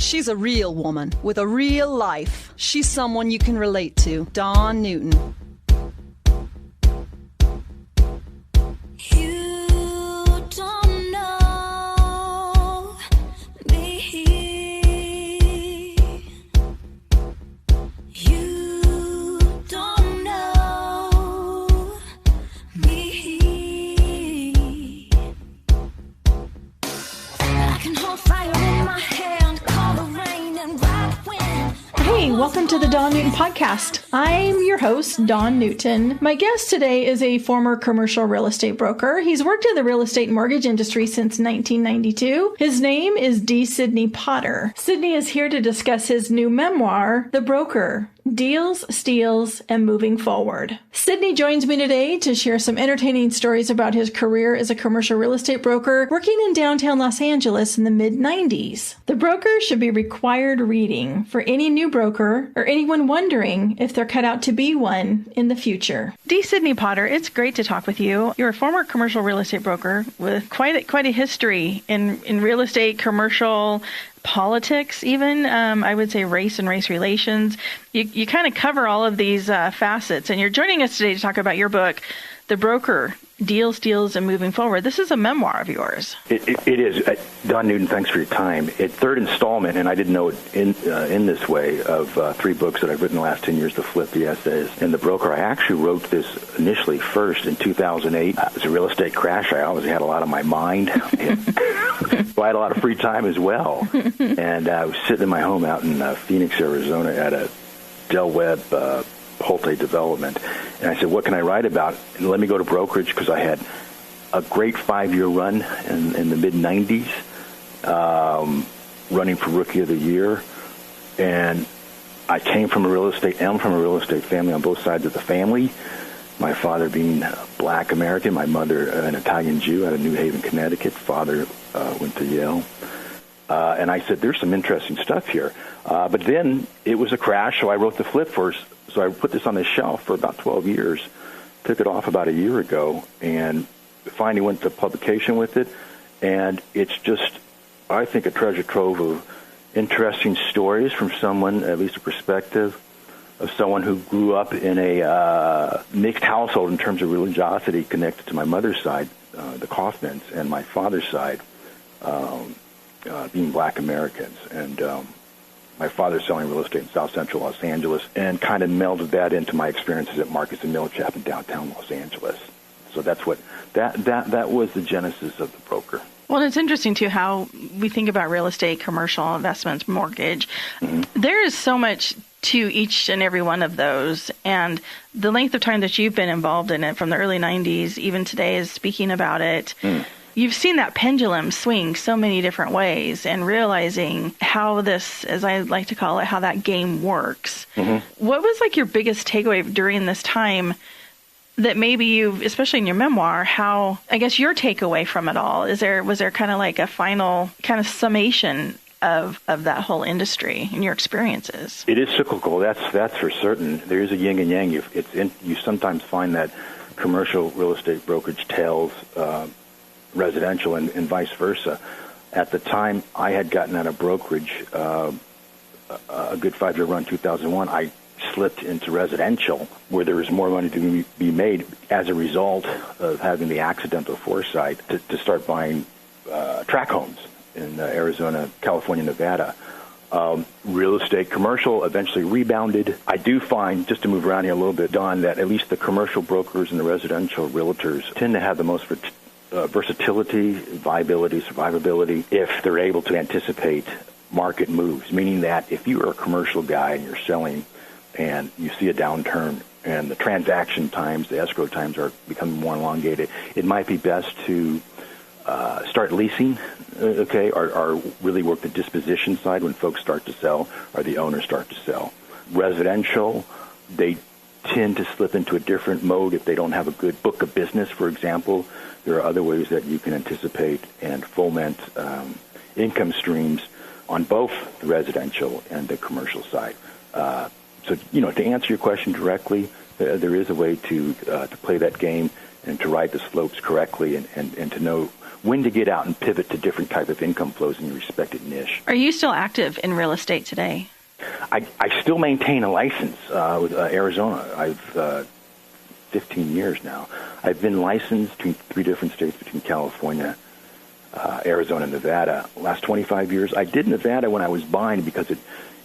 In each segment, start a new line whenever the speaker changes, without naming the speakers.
She's a real woman with a real life. She's someone you can relate to. Dawn Newton.
Welcome to the Dawn Newton Podcast. I'm your host, Dawn Newton. My guest today is a former commercial real estate broker. He's worked in the real estate and mortgage industry since 1992. His name is D. Sidney Potter. Sidney is here to discuss his new memoir, The Broker: Deals, Steals, and Moving Forward. Sidney joins me today to share some entertaining stories about his career as a commercial real estate broker working in downtown Los Angeles in the mid-90s. The Broker should be required reading for any new broker or anyone wondering if they're cut out to be one in the future. D. Sidney Potter, it's great to talk with you. You're a former commercial real estate broker with quite a history in real estate, commercial, politics, even, I would say race and race relations. You kind of cover all of these facets, and you're joining us today to talk about your book, The Broker: Deals, Steals, and Moving Forward. This is a memoir of yours.
It is. Don Newton, thanks for your time. It's third installment, and I didn't know it in this way, of 3 books that I've written the last 10 years, The Flip, The Essays, and The Broker. I actually wrote this initially first in 2008. It was a real estate crash. I obviously had a lot on my mind. I had a lot of free time as well. And I was sitting in my home out in Phoenix, Arizona at a Del Webb Pulte development. And I said, what can I write about? And let me go to brokerage, because I had a great 5-year run in the mid-90s, running for Rookie of the Year. And I came from a real estate family on both sides of the family. My father being black American, my mother an Italian Jew out of New Haven, Connecticut. Father went to Yale. And I said, there's some interesting stuff here. But then it was a crash, so I wrote The Flip first. So I put this on the shelf for about 12 years, took it off about a year ago, and finally went to publication with it. And it's just, I think, a treasure trove of interesting stories from someone, at least a perspective of someone who grew up in a mixed household in terms of religiosity, connected to my mother's side, the Kaufmans, and my father's side, being black Americans. And my father selling real estate in South Central Los Angeles, and kind of melded that into my experiences at Marcus & Millichap in downtown Los Angeles. So that's what that was the genesis of The Broker.
Well, it's interesting, too, how we think about real estate, commercial investments, mortgage. Mm-hmm. There is so much to each and every one of those. And the length of time that you've been involved in it, from the early 90s, even today, is speaking about it. You've seen that pendulum swing so many different ways, and realizing how this, as I like to call it, how that game works. Mm-hmm. What was like your biggest takeaway during this time that maybe you've, especially in your memoir, how, I guess, your takeaway from it all? Was there kind of like a final kind of summation of that whole industry and your experiences?
It is cyclical. That's for certain. There is a yin and yang. You sometimes find that commercial real estate brokerage tails residential, and vice versa. At the time I had gotten out of brokerage, a good 5-year run, 2001, I slipped into residential, where there was more money to be made as a result of having the accidental foresight to start buying tract homes in Arizona, California, Nevada. Real estate, commercial eventually rebounded. I do find, just to move around here a little bit, Don, that at least the commercial brokers and the residential realtors tend to have the most versatility, viability, survivability, if they're able to anticipate market moves, meaning that if you're a commercial guy and you're selling and you see a downturn and the transaction times, the escrow times are becoming more elongated, it might be best to start leasing, or really work the disposition side when folks start to sell or the owners start to sell. Residential, they tend to slip into a different mode if they don't have a good book of business, for example. There are other ways that you can anticipate and foment income streams on both the residential and the commercial side. So, to answer your question directly, there is a way to play that game and to ride the slopes correctly and to know when to get out and pivot to different type of income flows in your respected niche.
Are you still active in real estate today?
I still maintain a license with Arizona. I've 15 years now. I've been licensed in 3 different states between California, Arizona, and Nevada. Last 25 years, I did Nevada when I was buying because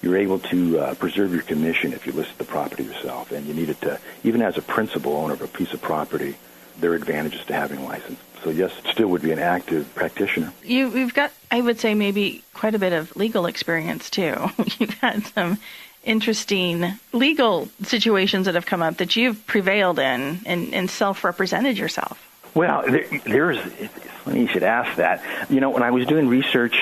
you're able to preserve your commission if you list the property yourself, and you needed to, even as a principal owner of a piece of property, there are advantages to having a license. So yes, it still would be an active practitioner.
You've got, I would say, maybe quite a bit of legal experience too. You've had some interesting legal situations that have come up that you've prevailed in and self-represented yourself.
Well, it's funny you should ask that. You know, when I was doing research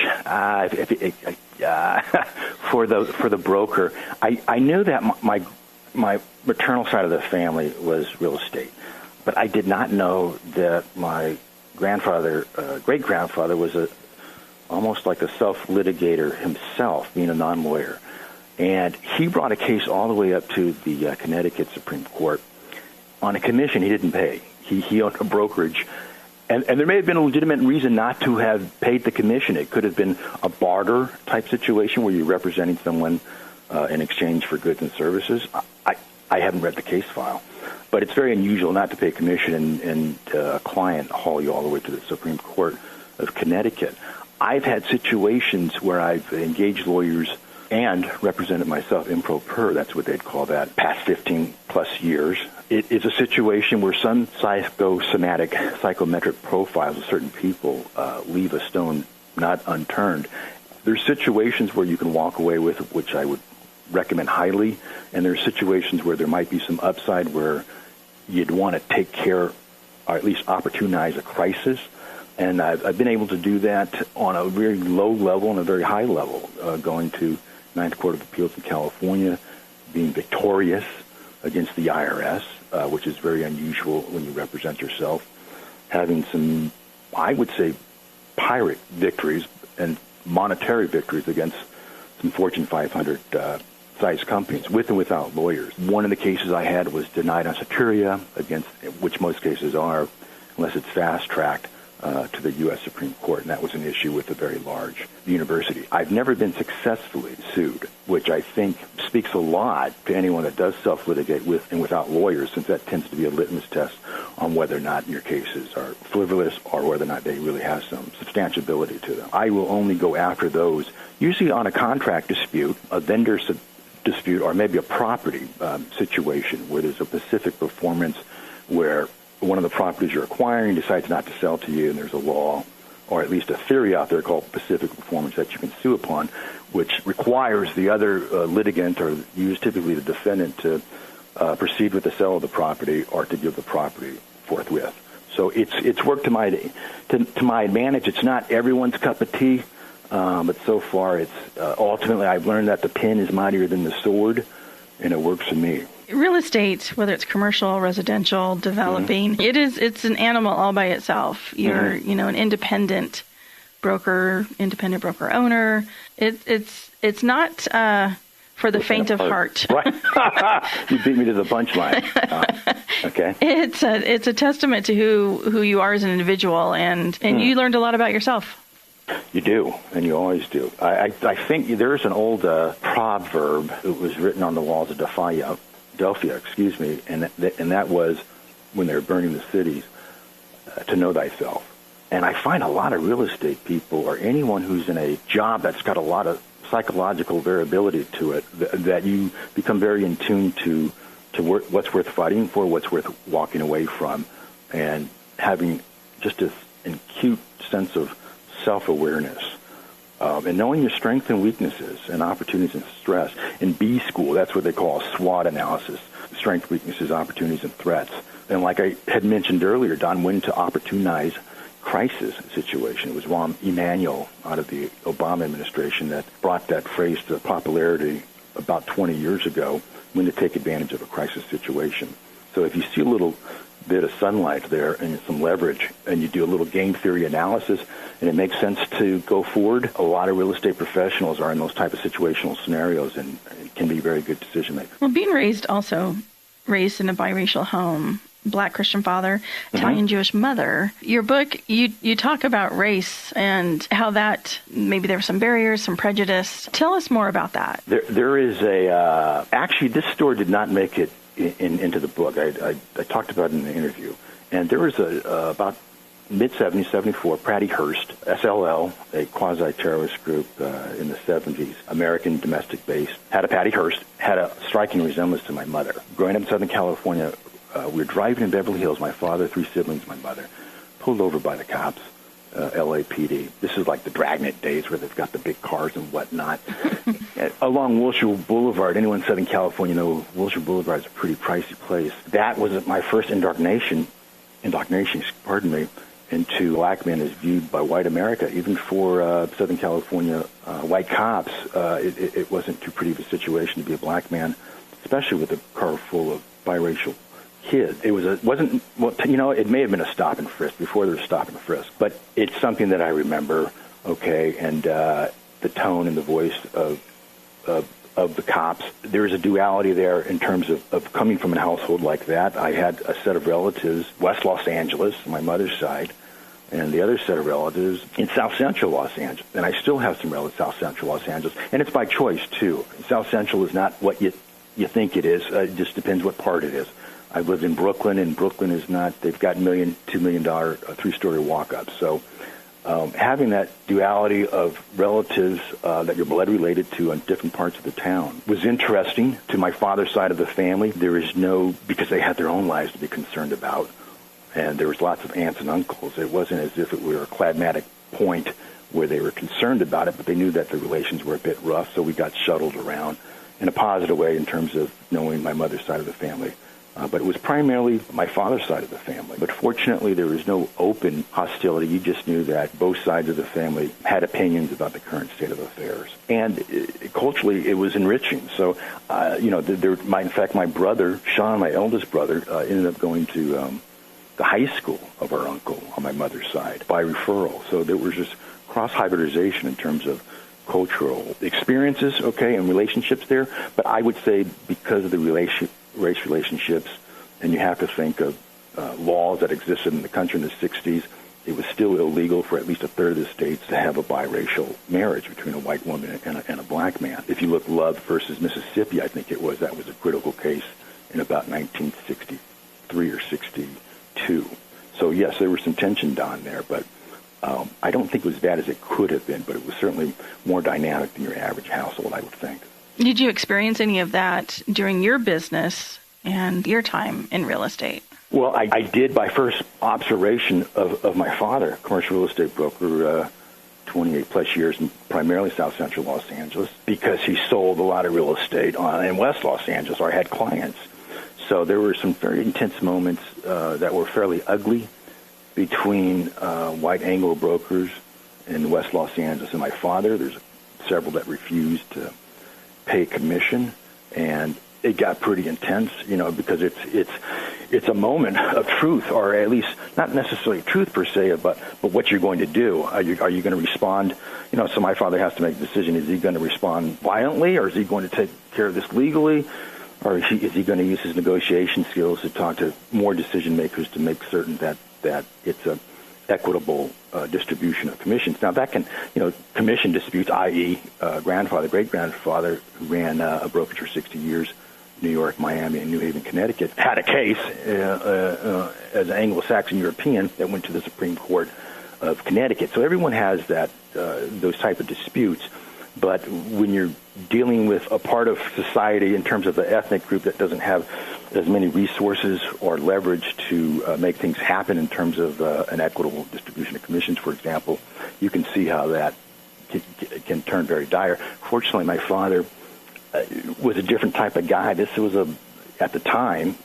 for the broker, I knew that my maternal side of the family was real estate, but I did not know that my great-grandfather was almost like a self-litigator himself, being a non-lawyer. And he brought a case all the way up to the Connecticut Supreme Court on a commission he didn't pay. He owned a brokerage, and there may have been a legitimate reason not to have paid the commission. It could have been a barter type situation where you're representing someone in exchange for goods and services. I haven't read the case file, but it's very unusual not to pay a commission and a client haul you all the way to the Supreme Court of Connecticut. I've had situations where I've engaged lawyers and represented myself in pro per, that's what they'd call that, past 15 plus years. It is a situation where some psychometric profiles of certain people leave a stone not unturned. There's situations where you can walk away with, which I would recommend highly, and there's situations where there might be some upside where you'd want to take care, or at least opportunize a crisis. And I've been able to do that on a very low level and a very high level, going to Ninth Court of Appeals in California, being victorious against the IRS, which is very unusual when you represent yourself, having some, I would say, pirate victories and monetary victories against some Fortune 500 sized companies, with and without lawyers. One of the cases I had was denied on Soteria, against which most cases are, unless it's fast-tracked, to the U.S. Supreme Court, and that was an issue with a very large university. I've never been successfully sued, which I think speaks a lot to anyone that does self-litigate with and without lawyers, since that tends to be a litmus test on whether or not your cases are frivolous or whether or not they really have some substantiability to them. I will only go after those, usually on a contract dispute, a vendor dispute, or maybe a property situation where there's a specific performance where one of the properties you're acquiring decides not to sell to you, and there's a law, or at least a theory out there called specific performance that you can sue upon, which requires the other litigant, or typically the defendant, to proceed with the sale of the property or to give the property forthwith. So it's worked to my advantage. It's not everyone's cup of tea, but so far it's ultimately I've learned that the pen is mightier than the sword, and it works for me.
Real estate, whether it's commercial, residential, developing, it's an animal all by itself. You're, an independent broker owner. It's not for the faint of heart.
Right. You beat me to the punchline. Okay.
It's a testament to who you are as an individual, and you learned a lot about yourself.
You do, and you always do. I think there's an old proverb that was written on the walls of Philadelphia, and that was, when they were burning the cities, to know thyself. And I find a lot of real estate people, or anyone who's in a job that's got a lot of psychological variability to it, that you become very in tune to what's worth fighting for, what's worth walking away from, and having just an acute sense of self-awareness, and knowing your strengths and weaknesses and opportunities and stress. In B school, that's what they call a SWOT analysis: strengths, weaknesses, opportunities, and threats. And like I had mentioned earlier, Don went to opportunize crisis situation. It was Rahm Emanuel out of the Obama administration that brought that phrase to popularity about 20 years ago, when to take advantage of a crisis situation. So if you see a little bit of sunlight there and some leverage, and you do a little game theory analysis, and it makes sense to go forward, a lot of real estate professionals are in those type of situational scenarios, and it can be very good decision makers.
Well, being raised in a biracial home, Black Christian father, Italian Jewish mother. Your book, you talk about race and how that, maybe there were some barriers, some prejudice. Tell us more about that.
There is actually, this story did not make it into the book. I talked about it in the interview. And there was about mid-70s, 74, Patty Hearst, SLL, a quasi-terrorist group in the 70s, American domestic-based, had a Patty Hearst, had a striking resemblance to my mother. Growing up in Southern California, we were driving in Beverly Hills, my father, 3 siblings, my mother, pulled over by the cops, LAPD. This is like the Dragnet days where they've got the big cars and whatnot. Along Wilshire Boulevard, anyone in Southern California knows Wilshire Boulevard is a pretty pricey place. That was my first indoctrination, into black men as viewed by white America. Even for Southern California white cops, it wasn't too pretty of a situation to be a black man, especially with a car full of biracial kids. It may have been a stop and frisk before there was stop and frisk, but it's something that I remember, okay, and the tone and the voice of the cops. There is a duality there in terms of coming from a household like that. I had a set of relatives, West Los Angeles, my mother's side, and the other set of relatives in South Central Los Angeles. And I still have some relatives in South Central Los Angeles. And it's by choice, too. South Central is not what you think it is. It just depends what part it is. I've lived in Brooklyn, and Brooklyn is not, they've got $1 million, $2 million, 3-story walk-ups. So having that duality of relatives that you're blood related to in different parts of the town was interesting. To my father's side of the family, there is because they had their own lives to be concerned about, and there was lots of aunts and uncles. It wasn't as if it were a climactic point where they were concerned about it, but they knew that the relations were a bit rough, so we got shuttled around in a positive way in terms of knowing my mother's side of the family. But it was primarily my father's side of the family. But fortunately, there was no open hostility. You just knew that both sides of the family had opinions about the current state of affairs. And culturally, it was enriching. So, in fact, my brother, Sean, my eldest brother, ended up going to the high school of our uncle on my mother's side by referral. So there was this cross-hybridization in terms of cultural experiences, okay, and relationships there. But I would say because of the race relationships, and you have to think of laws that existed in the country in the 60s, it was still illegal for at least a third of the states to have a biracial marriage between a white woman and a black man. If you look Love versus Mississippi, I think that was a critical case in about 1963 or 62. So yes, there was some tension down there, but I don't think it was as bad as it could have been, but it was certainly more dynamic than your average household, I would think.
Did you experience any of that during your business and your time in real estate?
Well, I did by first observation of my father, commercial real estate broker, 28-plus years in primarily South Central Los Angeles, because he sold a lot of real estate in West Los Angeles, or had clients. So there were some very intense moments that were fairly ugly between white Anglo brokers in West Los Angeles and my father. There's several that refused to pay commission, and it got pretty intense, because it's a moment of truth, or at least not necessarily truth per se, but what you're going to do. Are you going to respond? So my father has to make a decision. Is he going to respond violently, or is he going to take care of this legally, or is he going to use his negotiation skills to talk to more decision makers to make certain that it's a equitable distribution of commissions. Now that can, commission disputes, i.e. Grandfather, great-grandfather, who ran a brokerage for 60 years, New York, Miami, and New Haven, Connecticut, had a case as an Anglo-Saxon European that went to the Supreme Court of Connecticut. So everyone has those type of disputes. But when you're dealing with a part of society in terms of the ethnic group that doesn't have as many resources or leverage to make things happen in terms of an equitable distribution of commissions, for example, you can see how that can turn very dire. Fortunately, my father was a different type of guy. This was at the time,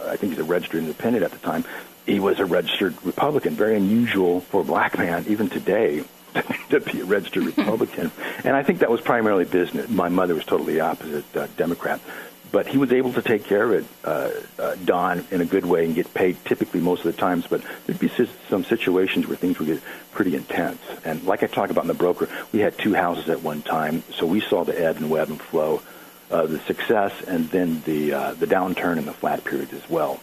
I think he's a registered independent at the time, he was a registered Republican, very unusual for a black man, even today, to be a registered Republican. And I think that was primarily business. My mother was totally the opposite, Democrat. But he was able to take care of it, Don, in a good way and get paid typically most of the times. But there'd be some situations where things would get pretty intense. And like I talk about in the broker, we had 2 houses at one time, so we saw the ebb and web and flow, the success, and then the downturn and the flat periods as well.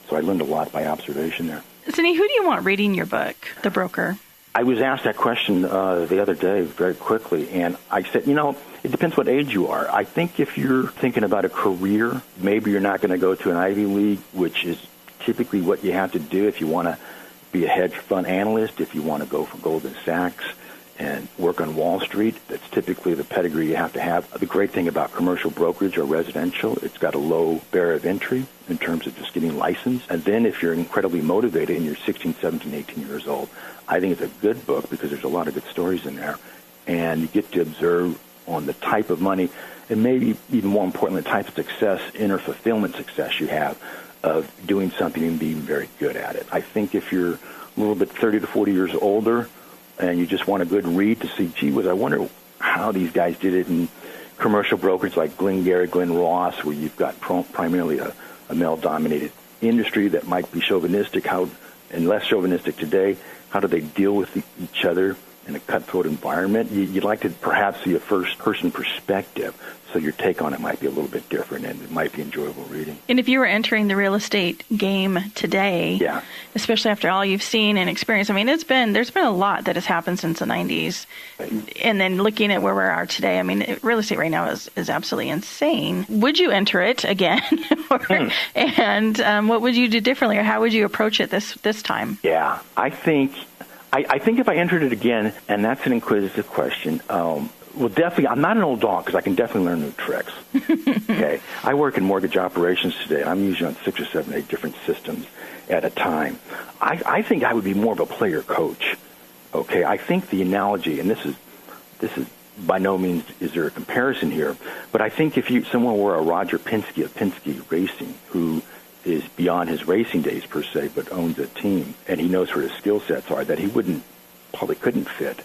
So I learned a lot by observation there.
Sidney, who do you want reading your book, The Broker?
I was asked that question the other day very quickly, and I said, it depends what age you are. I think if you're thinking about a career, maybe you're not going to go to an Ivy League, which is typically what you have to do if you want to be a hedge fund analyst, if you want to go for Goldman Sachs and work on Wall Street. That's typically the pedigree you have to have. The great thing about commercial brokerage or residential, it's got a low barrier of entry in terms of just getting licensed. And then if you're incredibly motivated and you're 16, 17, 18 years old, I think it's a good book because there's a lot of good stories in there. And you get to observe on the type of money and maybe even more importantly, the type of success, inner fulfillment success you have of doing something and being very good at it. I think if you're a little bit 30 to 40 years older and you just want a good read to see, gee whiz, I wonder how these guys did it in commercial brokerage like Glengarry, Glen Ross, where you've got primarily a male-dominated industry that might be chauvinistic, and less chauvinistic today. How do they deal with each other in a cutthroat environment? You'd like to perhaps see a first-person perspective, so your take on it might be a little bit different, and it might be enjoyable reading.
And if you were entering the real estate game today, especially after all you've seen and experienced, I mean, there's been a lot that has happened since the 90s. And then looking at where we are today, I mean, real estate right now is absolutely insane. Would you enter it again? And what would you do differently, or how would you approach it this time?
Yeah, I think if I entered it again, and that's an inquisitive question, well, definitely, I'm not an old dog because I can definitely learn new tricks. Okay, I work in mortgage operations today. I'm usually on 6 or 7, 8 different systems at a time. I think I would be more of a player coach. Okay, I think the analogy, and this is by no means is there a comparison here, but I think if someone were a Roger Penske of Penske Racing, who is beyond his racing days per se, but owns a team, and he knows where his skill sets are, that he probably couldn't fit.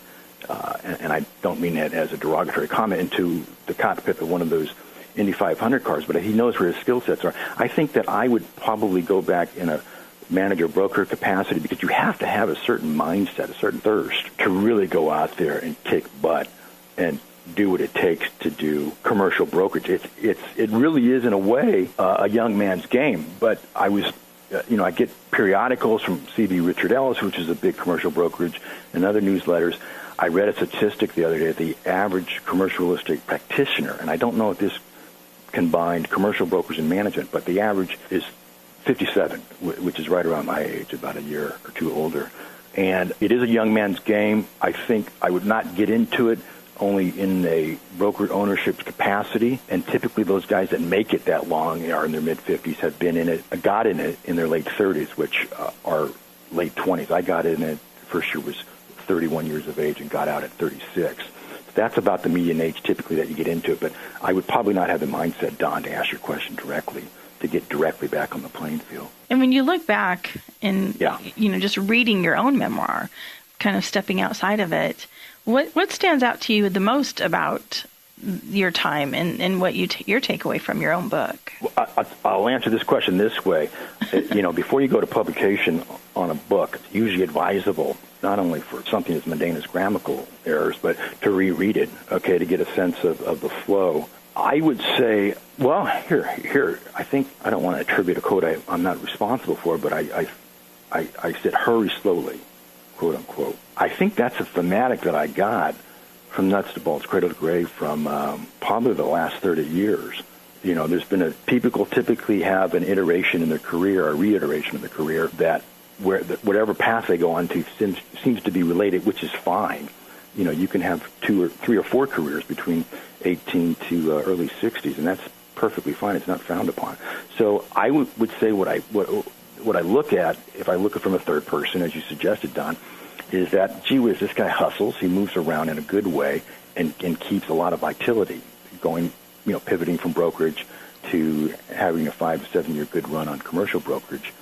And I don't mean that as a derogatory comment, into the cockpit of one of those Indy 500 cars, but he knows where his skill sets are. I think that I would probably go back in a manager broker capacity because you have to have a certain mindset, a certain thirst to really go out there and kick butt and do what it takes to do commercial brokerage. It really is, in a way, a young man's game. But I was, I get periodicals from C.B. Richard Ellis, which is a big commercial brokerage, and other newsletters. I read a statistic the other day, the average commercial real estate practitioner, and I don't know if this combined commercial brokers and management, but the average is 57, which is right around my age, about a year or two older. And it is a young man's game. I think I would not get into it only in a broker ownership capacity, and typically those guys that make it that long are in their mid-50s, have been in it, got in it in their late 30s, which are late 20s. I got in it, first year was 31 years of age and got out at 36. That's about the median age typically that you get into it, but I would probably not have the mindset, Don, to ask your question directly, to get directly back on the playing field. And
when you look back and, just reading your own memoir, kind of stepping outside of it, what stands out to you the most about your time and what your takeaway from your own book?
Well, I'll answer this question this way. Before you go to publication on a book, it's usually advisable, not only for something as mundane as grammatical errors, but to reread it, okay, to get a sense of the flow. I would say, well, here, I think, I don't want to attribute a quote I'm not responsible for, but I said, hurry slowly, quote unquote. I think that's a thematic that I got from nuts to bolts, cradle to grave, from probably the last 30 years. There's been people typically have an iteration in their career, a reiteration of their career, that whatever path they go on to seems to be related, which is fine. You can have 2 or 3 or 4 careers between 18 to early 60s, and that's perfectly fine. It's not frowned upon. So I would say what I look at, if I look at it from a third person, as you suggested, Don, is that, gee whiz, this guy hustles, he moves around in a good way, and keeps a lot of vitality, going, pivoting from brokerage to having a 5 to 7 year good run on commercial brokerage,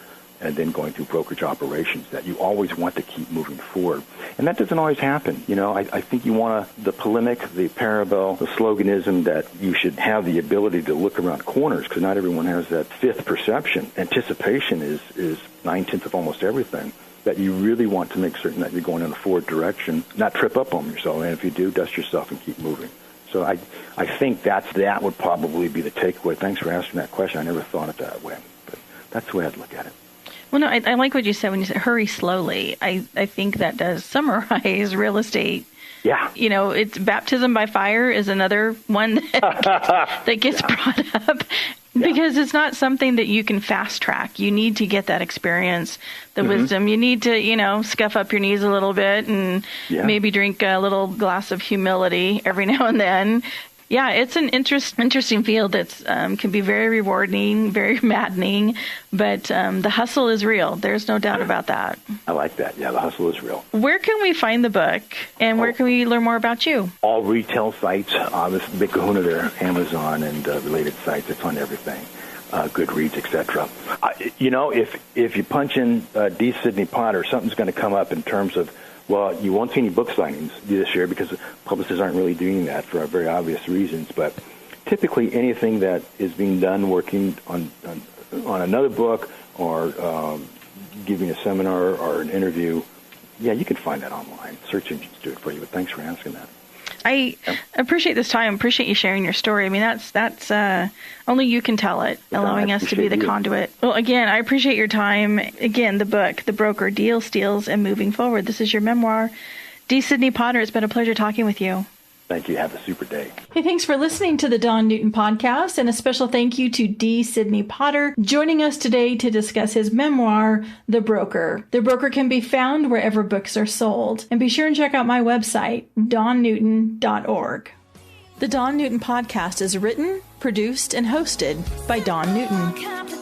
and then going through brokerage operations, that you always want to keep moving forward. And that doesn't always happen. I think you want the polemic, the parable, the sloganism, that you should have the ability to look around corners, because not everyone has that fifth perception. Anticipation is 9/10 of almost everything. That you really want to make certain that you're going in a forward direction, not trip up on yourself. And if you do, dust yourself and keep moving. So I think that would probably be the takeaway. Thanks for asking that question. I never thought it that way, but that's the way I'd look at it.
Well, no, I like what you said when you said hurry slowly. I think that does summarize real estate.
Yeah.
You know, it's baptism by fire is another one that gets brought up because it's not something that you can fast track. You need to get that experience, the wisdom. You need to, you know, scuff up your knees a little bit and maybe drink a little glass of humility every now and then. Yeah, it's an interesting field that can be very rewarding, very maddening, but the hustle is real. There's no doubt about that.
I like that. Yeah, the hustle is real.
Where can we find the book, and where can we learn more about you? All
retail sites. This is Big Kahuna there, Amazon and related sites. It's on everything, Goodreads, etc. You know, if you punch in D. Sidney Potter, something's going to come up in terms of, well, you won't see any book signings this year because publishers aren't really doing that for very obvious reasons. But typically anything that is being done working on another book or giving a seminar or an interview, yeah, you can find that online. Search engines do it for you, but thanks for asking that.
I appreciate this time. Appreciate you sharing your story. I mean, that's only you can tell it, allowing us to be the conduit. Well, again, I appreciate your time. Again, the book, The Broker, Deals, Steals, and Moving Forward. This is your memoir. D. Sidney Potter, it's been a pleasure talking with you.
Thank you. Have a super day.
Hey, thanks for listening to the Dawn Newton podcast, and a special thank you to D. Sidney Potter joining us today to discuss his memoir, The Broker. The Broker can be found wherever books are sold. And be sure and check out my website, dawnnewton.org. The Dawn Newton podcast is written, produced, and hosted by Dawn Newton.